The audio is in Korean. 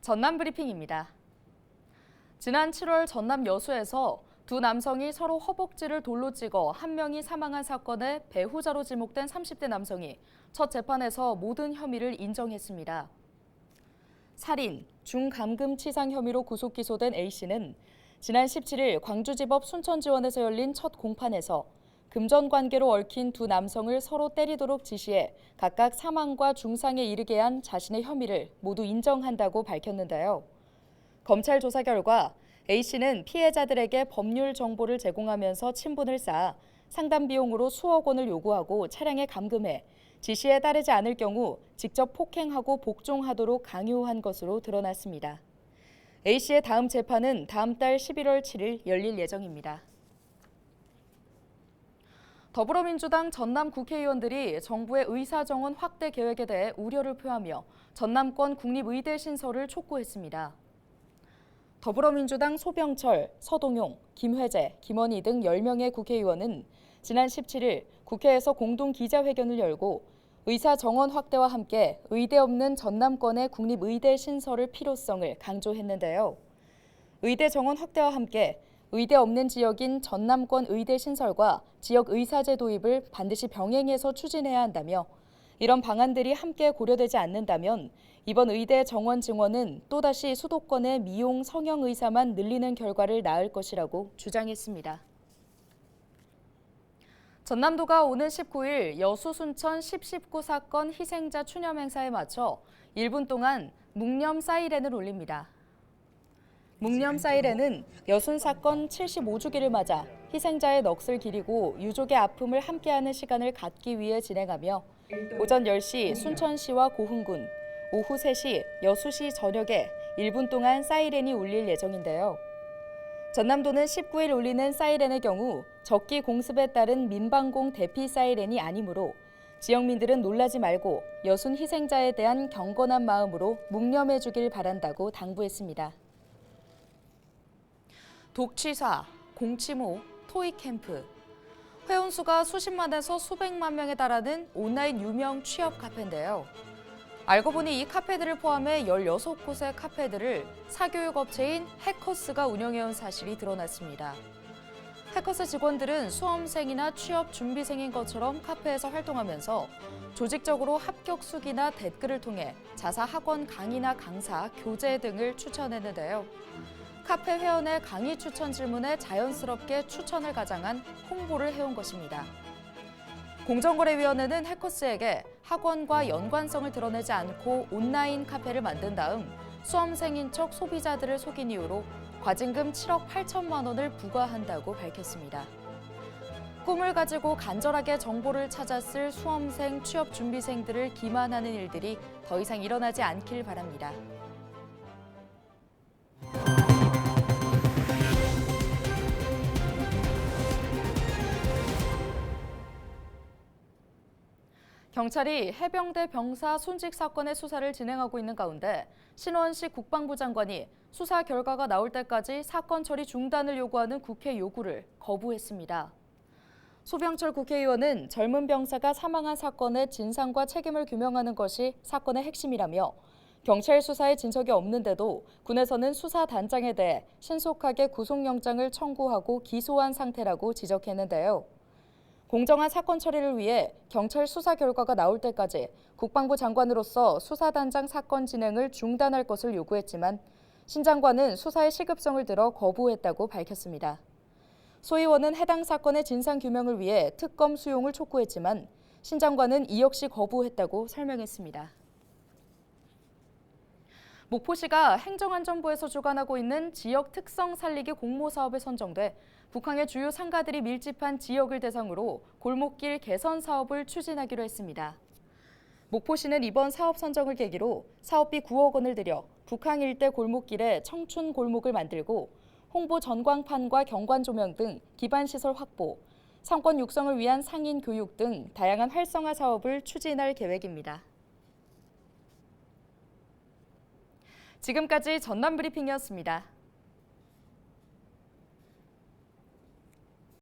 전남 브리핑입니다. 지난 7월 전남 여수에서 두 남성이 서로 허벅지를 돌로 찍어 한 명이 사망한 사건의 배후자로 지목된 30대 남성이 첫 재판에서 모든 혐의를 인정했습니다. 살인, 중감금치상 혐의로 구속 기소된 A씨는 지난 17일 광주지법 순천지원에서 열린 첫 공판에서 금전 관계로 얽힌 두 남성을 서로 때리도록 지시해 각각 사망과 중상에 이르게 한 자신의 혐의를 모두 인정한다고 밝혔는데요. 검찰 조사 결과 A씨는 피해자들에게 법률 정보를 제공하면서 친분을 쌓아 상담 비용으로 수억 원을 요구하고 차량에 감금해 지시에 따르지 않을 경우 직접 폭행하고 복종하도록 강요한 것으로 드러났습니다. A씨의 다음 재판은 다음 달 11월 7일 열릴 예정입니다. 더불어민주당 전남 국회의원들이 정부의 의사정원 확대 계획에 대해 우려를 표하며 전남권 국립의대 신설을 촉구했습니다. 더불어민주당 소병철, 서동용, 김회재, 김원희 등 10명의 국회의원은 지난 17일 국회에서 공동 기자회견을 열고 의사 정원 확대와 함께 의대 없는 전남권의 국립의대 신설의 필요성을 강조했는데요. 의대 정원 확대와 함께 의대 없는 지역인 전남권 의대 신설과 지역 의사제 도입을 반드시 병행해서 추진해야 한다며 이런 방안들이 함께 고려되지 않는다면 이번 의대 정원 증원은 또다시 수도권의 미용 성형 의사만 늘리는 결과를 낳을 것이라고 주장했습니다. 전남도가 오는 19일 여수 순천 10.19 사건 희생자 추념 행사에 맞춰 1분 동안 묵념 사이렌을 울립니다. 묵념 사이렌은 여순 사건 75주기를 맞아 희생자의 넋을 기리고 유족의 아픔을 함께하는 시간을 갖기 위해 진행하며 오전 10시 순천시와 고흥군, 오후 3시 여수시 전역에 1분 동안 사이렌이 울릴 예정인데요. 전남도는 19일 울리는 사이렌의 경우 적기 공습에 따른 민방공 대피 사이렌이 아니므로 지역민들은 놀라지 말고 여순 희생자에 대한 경건한 마음으로 묵념해 주길 바란다고 당부했습니다. 독취사, 공치모, 토익 캠프. 회원수가 수십만에서 수백만 명에 달하는 온라인 유명 취업 카페인데요. 알고 보니 이 카페들을 포함해 16곳의 카페들을 사교육 업체인 해커스가 운영해온 사실이 드러났습니다. 해커스 직원들은 수험생이나 취업 준비생인 것처럼 카페에서 활동하면서 조직적으로 합격 수기나 댓글을 통해 자사 학원 강의나 강사, 교재 등을 추천했는데요. 카페 회원의 강의 추천 질문에 자연스럽게 추천을 가장한 홍보를 해온 것입니다. 공정거래위원회는 해커스에게 학원과 연관성을 드러내지 않고 온라인 카페를 만든 다음 수험생인 척 소비자들을 속인 이유로 과징금 7억 8천만 원을 부과한다고 밝혔습니다. 꿈을 가지고 간절하게 정보를 찾았을 수험생, 취업 준비생들을 기만하는 일들이 더 이상 일어나지 않길 바랍니다. 경찰이 해병대 병사 순직 사건의 수사를 진행하고 있는 가운데 신원식 국방부 장관이 수사 결과가 나올 때까지 사건 처리 중단을 요구하는 국회 요구를 거부했습니다. 소병철 국회의원은 젊은 병사가 사망한 사건의 진상과 책임을 규명하는 것이 사건의 핵심이라며 경찰 수사에 진척이 없는데도 군에서는 수사단장에 대해 신속하게 구속영장을 청구하고 기소한 상태라고 지적했는데요. 공정한 사건 처리를 위해 경찰 수사 결과가 나올 때까지 국방부 장관으로서 수사단장 사건 진행을 중단할 것을 요구했지만 신 장관은 수사의 시급성을 들어 거부했다고 밝혔습니다. 소 의원은 해당 사건의 진상규명을 위해 특검 수용을 촉구했지만 신 장관은 이 역시 거부했다고 설명했습니다. 목포시가 행정안전부에서 주관하고 있는 지역 특성 살리기 공모 사업에 선정돼 북한의 주요 상가들이 밀집한 지역을 대상으로 골목길 개선 사업을 추진하기로 했습니다. 목포시는 이번 사업 선정을 계기로 사업비 9억 원을 들여 북한 일대 골목길에 청춘 골목을 만들고 홍보 전광판과 경관 조명 등 기반 시설 확보, 상권 육성을 위한 상인 교육 등 다양한 활성화 사업을 추진할 계획입니다. 지금까지 전남 브리핑이었습니다.